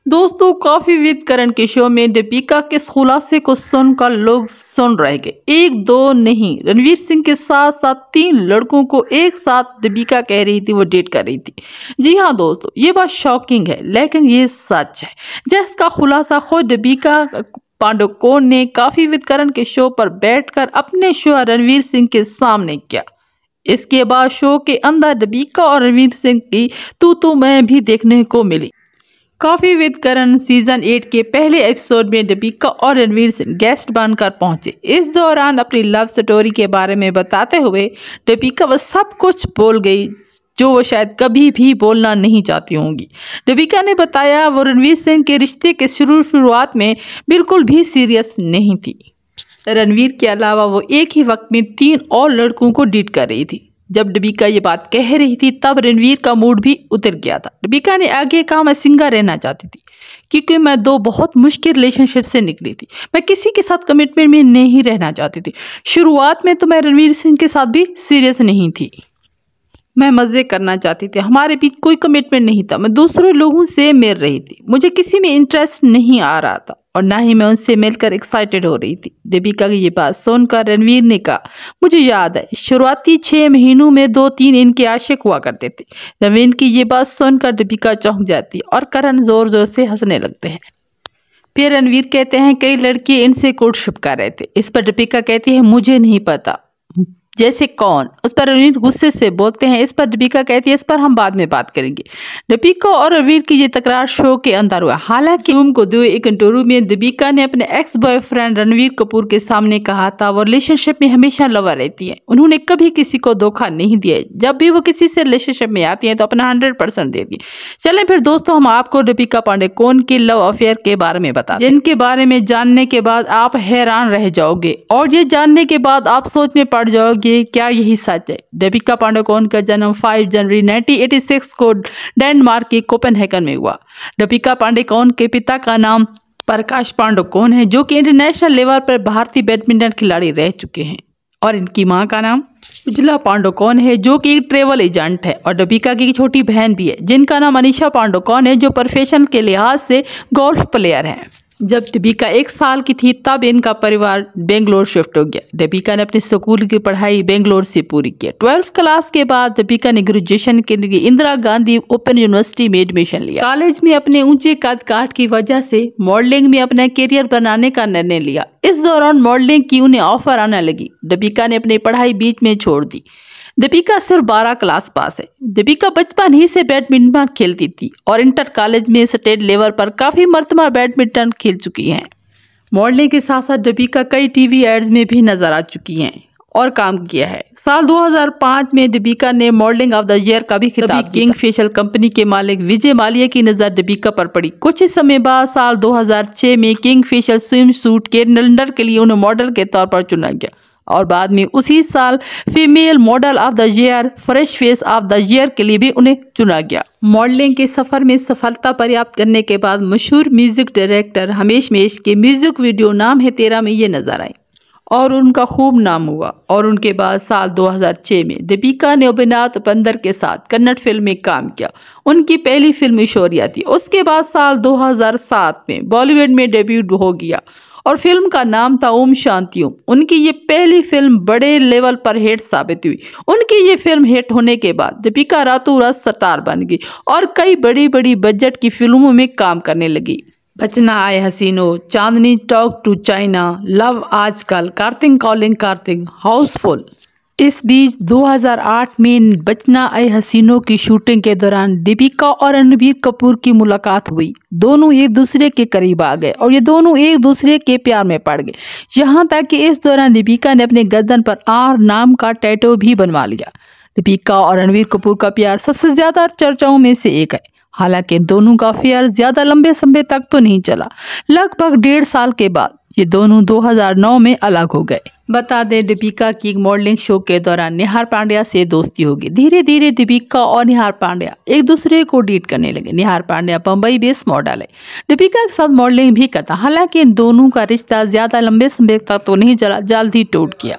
दोस्तों, coffee with करण के show में दीपिका के इस खुलासे को सुनकर लोग सुन रह गए। एक दो नहीं, रणवीर सिंह के साथ साथ 3 लड़कों को एक साथ दीपिका कह रही थी वो डेट कर रही थी। जी हाँ दोस्तों, ये बात शॉकिंग है लेकिन ये सच है, जिसका खुलासा खुद दीपिका पादुकोण ने कॉफी विद करण के शो पर बैठकर अपने शो रणवीर सिंह के सामने किया। इसके बाद शो के अंदर दीपिका और रणवीर सिंह की तू मैं भी देखने को मिली। कॉफी विद करण सीजन 8 के पहले एपिसोड में दीपिका और रणवीर सिंह गेस्ट बनकर पहुंचे। इस दौरान अपनी लव स्टोरी के बारे में बताते हुए दीपिका वह सब कुछ बोल गई जो वो शायद कभी भी बोलना नहीं चाहती होंगी। दीपिका ने बताया वो रणवीर सिंह के रिश्ते के शुरुआत में बिल्कुल भी सीरियस नहीं थी। रणवीर के अलावा वो एक ही वक्त में 3 और लड़कों को डेट कर रही थी। जब दीपिका ये बात कह रही थी तब रणवीर का मूड भी उतर गया था। दीपिका ने आगे कहा, मैं सिंगल रहना चाहती थी क्योंकि मैं 2 बहुत मुश्किल रिलेशनशिप से निकली थी। मैं किसी के साथ कमिटमेंट में नहीं रहना चाहती थी। शुरुआत में तो मैं रणवीर सिंह के साथ भी सीरियस नहीं थी, मैं मज़े करना चाहती थी। हमारे बीच कोई कमिटमेंट नहीं था। मैं दूसरे लोगों से मिल रही थी, मुझे किसी में इंटरेस्ट नहीं आ रहा था और ना ही मैं उनसे मिलकर एक्साइटेड हो रही थी। दीपिका की ये बात सुनकर रणवीर ने कहा, मुझे याद है शुरुआती 6 महीनों में 2-3 इनके आशिक हुआ करते थे। रणवीर की ये बात सुनकर दीपिका चौंक जाती और करण जोर जोर से हंसने लगते हैं। फिर रणवीर कहते हैं कई लड़के इनसे कोर्टशिप कर रहे थे। इस पर दीपिका कहती है मुझे नहीं पता। जैसे कौन? उस पर रणवीर गुस्से से बोलते हैं। इस पर दीपिका कहती है इस पर हम बाद में बात करेंगे। दीपिका और रणवीर की ये तकरार शो के अंदर हुआ। हालांकि जूम को दिए एक इंटरव्यू में दीपिका ने अपने एक्स बॉयफ्रेंड रणवीर कपूर के सामने कहा था वो रिलेशनशिप में हमेशा लवर रहती है, उन्होंने कभी किसी को धोखा नहीं दिया। जब भी वो किसी से रिलेशनशिप में आती है तो अपना 100% देती है। चलें फिर दोस्तों, हम आपको दीपिका पादुकोण के लव अफेयर के बारे में बताते हैं, जिनके बारे में जानने के बाद आप हैरान रह जाओगे और ये जानने के बाद आप सोच में पड़ जाओगे क्या यही सच है। दीपिका पादुकोण का जन्म 5 जनवरी 1986 को डेनमार्क के कोपेनहेगन में हुआ। दीपिका पादुकोण के पिता का नाम प्रकाश पादुकोण है जो कि इंटरनेशनल लेवल पर भारतीय बैडमिंटन खिलाड़ी रह चुके हैं, और इनकी मां का नाम उज्ज्वला पादुकोण है जो कि एक ट्रेवल एजेंट है, और दीपिका की छोटी बहन भी है जिनका नाम अनीशा पादुकोण है जो प्रोफेशन के लिहाज से गोल्फ प्लेयर है। जब दीपिका 1 साल की थी तब इनका परिवार बेंगलोर शिफ्ट हो गया। दीपिका ने अपनी स्कूल की पढ़ाई बेंगलोर से पूरी की। 12th क्लास के बाद दीपिका ने ग्रेजुएशन के लिए इंदिरा गांधी ओपन यूनिवर्सिटी में एडमिशन लिया। कॉलेज में अपने ऊंचे कद काठ की वजह से मॉडलिंग में अपना करियर बनाने का निर्णय लिया। इस दौरान मॉडलिंग की उन्हें ऑफर आने लगी। दीपिका ने अपनी पढ़ाई बीच में छोड़ दी। दीपिका सिर्फ 12 क्लास पास है। दीपिका बचपन ही से बैडमिंटन खेलती थी और इंटर कॉलेज में स्टेट लेवल पर काफ़ी मर्तबा बैडमिंटन खेल चुकी हैं। मॉडलिंग के साथ साथ दीपिका कई टीवी एड्स में भी नजर आ चुकी हैं और काम किया है। साल 2005 में दीपिका ने मॉडलिंग ऑफ द ईयर का भी खिताब। किंग फेशियल कंपनी के मालिक विजय माल्या की नज़र दीपिका पर पड़ी। कुछ ही समय बाद साल 2006 में किंग फेशियल स्विम सूट के कैलेंडर के लिए उन्हें मॉडल के तौर पर चुना गया, और बाद में उसी साल female model of the year, fresh face of the year के लिए भी उन्हें चुना गया। मॉडलिंग के सफर में सफलता प्राप्त करने के बाद मशहूर म्यूजिक डायरेक्टर हमेश मेश के म्यूजिक वीडियो नाम है तेरा में ये नजर आए और उनका खूब नाम हुआ। और उनके बाद साल 2006 में दीपिका ने अभिनाथ बंदर के साथ कन्नड़ फिल्म में काम किया। उनकी पहली फिल्म शौर्या थी। उसके बाद साल 2007 में बॉलीवुड में डेब्यूट हो गया और फिल्म का नाम था ओम शांति ओम। उनकी ये पहली फिल्म बड़े लेवल पर हिट साबित हुई। उनकी ये फिल्म हिट होने के बाद दीपिका रातों रात स्टार बन गई और कई बड़ी बड़ी बजट की फिल्मों में काम करने लगी। बचना आए हसीनो, चांदनी टॉक टू चाइना, लव आजकल, कार्तिक कॉलिंग कार्तिक, हाउसफुल। इस बीच 2008 में बचना आए हसीनों की शूटिंग के दौरान दीपिका और रणबीर कपूर की मुलाकात हुई। दोनों एक दूसरे के करीब आ गए और ये दोनों एक दूसरे के प्यार में पड़ गए, यहाँ तक कि इस दौरान दीपिका ने अपने गर्दन पर आर नाम का टैटू भी बनवा लिया। दीपिका और रणबीर कपूर का प्यार सबसे ज्यादा चर्चाओं में से एक है। हालांकि दोनों का अफेयर ज्यादा लंबे समय तक तो नहीं चला। लगभग 1.5 साल के बाद ये दोनों 2009 में अलग हो गए। बता दें दीपिका की मॉडलिंग शो के दौरान निहार पांड्या से दोस्ती होगी। धीरे धीरे दीपिका और निहार पांड्या एक दूसरे को डेट करने लगे। निहार पांड्या बम्बई बेस्ड मॉडल है, दीपिका के साथ मॉडलिंग भी करता। हालांकि इन दोनों का रिश्ता ज्यादा लंबे समय तक तो नहीं चला, जल्द ही टूट गया।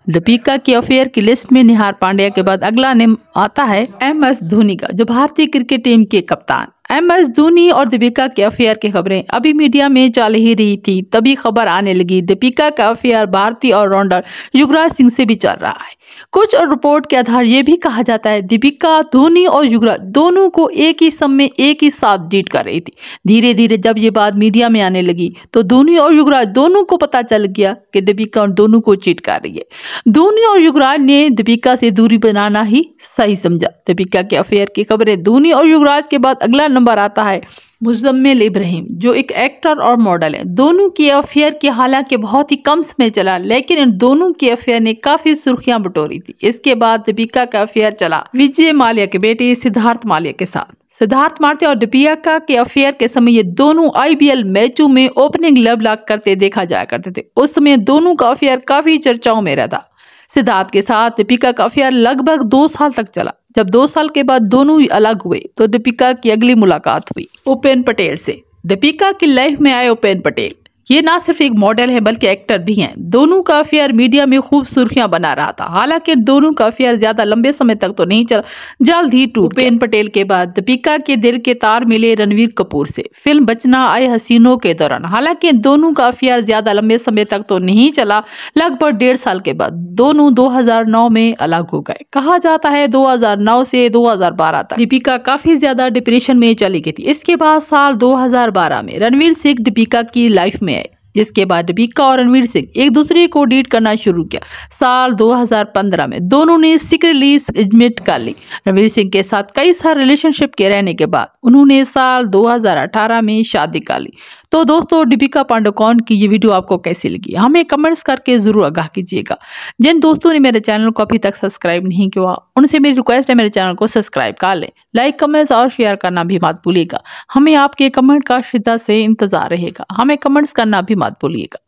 दीपिका के अफेयर की लिस्ट में निहार पांड्या के बाद अगला नेम आता है MS धोनी का, जो भारतीय क्रिकेट टीम के कप्तान। MS धोनी और दीपिका के अफेयर की खबरें अभी मीडिया में चल ही रही थी, तभी खबर आने लगी दीपिका का अफेयर भारतीय ऑलराउंडर युवराज सिंह से भी चल रहा है। कुछ और रिपोर्ट के आधार ये भी कहा जाता है दीपिका, धोनी और युवराज दोनों को एक ही समय एक ही साथ डेट कर रही थी। धीरे धीरे जब ये बात मीडिया में आने लगी तो धोनी और युवराज दोनों को पता चल गया कि दीपिका उन दोनों को चीट कर रही है। धोनी और युवराज ने दीपिका से दूरी बनाना ही सही समझा। दीपिका के अफेयर की खबरें धोनी और युवराज के बाद अगला नंबर आता है मुजम्मिल इब्राहिम, जो एक एक्टर और मॉडल है। दोनों की अफेयर की हालांकि बहुत ही कम समय चला, लेकिन इन दोनों की अफेयर ने काफी सुर्खियां बटोरी थी। इसके बाद दीपिका का अफेयर चला विजय माल्या के बेटे सिद्धार्थ माल्या के साथ। सिद्धार्थ माल्या और दीपिका के अफेयर के समय ये दोनों IPL मैचों में ओपनिंग लव लॉक करते देखा जाया करते थे। उस समय दोनों का अफेयर काफी चर्चाओं में रहता। सिद्धार्थ के साथ दीपिका का अफेयर लगभग 2 साल तक चला। जब 2 साल के बाद दोनों ही अलग हुए तो दीपिका की अगली मुलाकात हुई उपेन पटेल से। दीपिका की लाइफ में आए उपेन पटेल। ये ना सिर्फ एक मॉडल है बल्कि एक्टर भी हैं। दोनों का अफेयर मीडिया में खूब सुर्खियां बना रहा था। हालांकि दोनों का अफेयर ज्यादा लंबे समय तक तो नहीं चला, जल्द ही टूट। उपेन पटेल के बाद दीपिका के दिल के तार मिले रणवीर कपूर से फिल्म बचना आए हसीनों के दौरान। हालांकि दोनों का अफेयर ज्यादा लंबे समय तक तो नहीं चला, लगभग 1.5 साल के बाद दोनों 2009 में अलग हो गए। कहा जाता है 2009 से 2012 तक दीपिका काफी ज्यादा डिप्रेशन में चली गई थी। इसके बाद साल 2012 में रणवीर सिंह दीपिका की लाइफ में आए, जिसके बाद दीपिका और रणवीर सिंह एक दूसरे को डेट करना शुरू किया। साल 2015 में दोनों ने सीक्रेटली एंगेजमेंट कर ली। रणवीर सिंह के साथ कई साल रिलेशनशिप के रहने के बाद उन्होंने साल 2018 में शादी कर ली। तो दोस्तों, दीपिका पादुकोण की ये वीडियो आपको कैसी लगी हमें कमेंट्स करके जरूर आगाह कीजिएगा। जिन दोस्तों ने मेरे चैनल को अभी तक सब्सक्राइब नहीं किया उनसे मेरी रिक्वेस्ट है मेरे चैनल को सब्सक्राइब कर लें। लाइक, कमेंट्स और शेयर करना भी मत भूलिएगा। हमें आपके कमेंट का शिद्दत से इंतजार रहेगा। हमें कमेंट्स करना भी मत भूलिएगा।